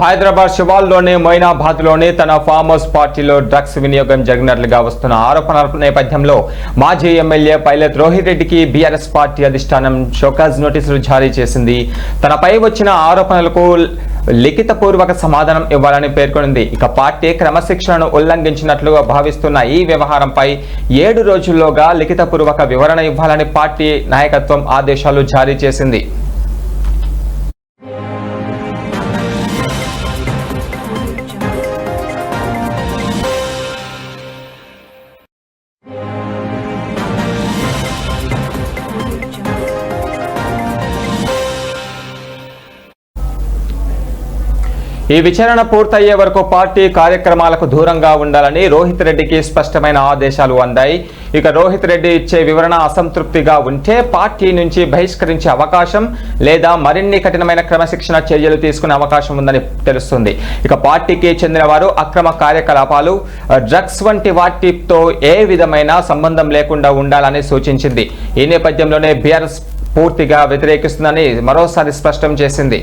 హైదరాబాద్ శివాల్లోని మొయినాబాద్లోని తన farm house పార్టీలో drugs వినియోగం జరిగినట్లుగా వస్తున్న ఆరోపణల నేపథ్యంలో మాజీ ఎమ్మెల్యే పైలట్ రోహిత్ రెడ్డికి బీఆర్ఎస్ పార్టీ అధిష్టానం షోకాజ్ నోటీసులు జారీ చేసింది. తనపై వచ్చిన ఆరోపణలకు లిఖితపూర్వక సమాధానం ఇవ్వాలని పేర్కొంది. ఇక పార్టీ క్రమశిక్షణను ఉల్లంఘించినట్లుగా భావిస్తున్న ఈ వ్యవహారంపై 7 రోజుల్లోగా లిఖితపూర్వక వివరణ ఇవ్వాలని పార్టీ నాయకత్వం ఆదేశాలు జారీ చేసింది. ఈ విచారణ పూర్తయ్యే వరకు పార్టీ కార్యక్రమాలకు దూరంగా ఉండాలని రోహిత్ రెడ్డికి స్పష్టమైన ఆదేశాలు అందాయి. ఇక రోహిత్ రెడ్డి ఇచ్చే వివరణ అసంతృప్తిగా ఉంటే పార్టీ నుంచి బహిష్కరించే అవకాశం లేదా మరిన్ని కఠినమైన క్రమశిక్షణ చర్యలు తీసుకునే అవకాశం ఉందని తెలుస్తుంది. ఇక పార్టీకి చెందిన వారు అక్రమ కార్యకలాపాలు, డ్రగ్స్ వంటి వాటితో ఏ విధమైన సంబంధం లేకుండా ఉండాలని సూచించింది. ఈ నేపథ్యంలోనే బీఆర్ఎస్ పూర్తిగా వ్యతిరేకిస్తుందని మరోసారి స్పష్టం చేసింది.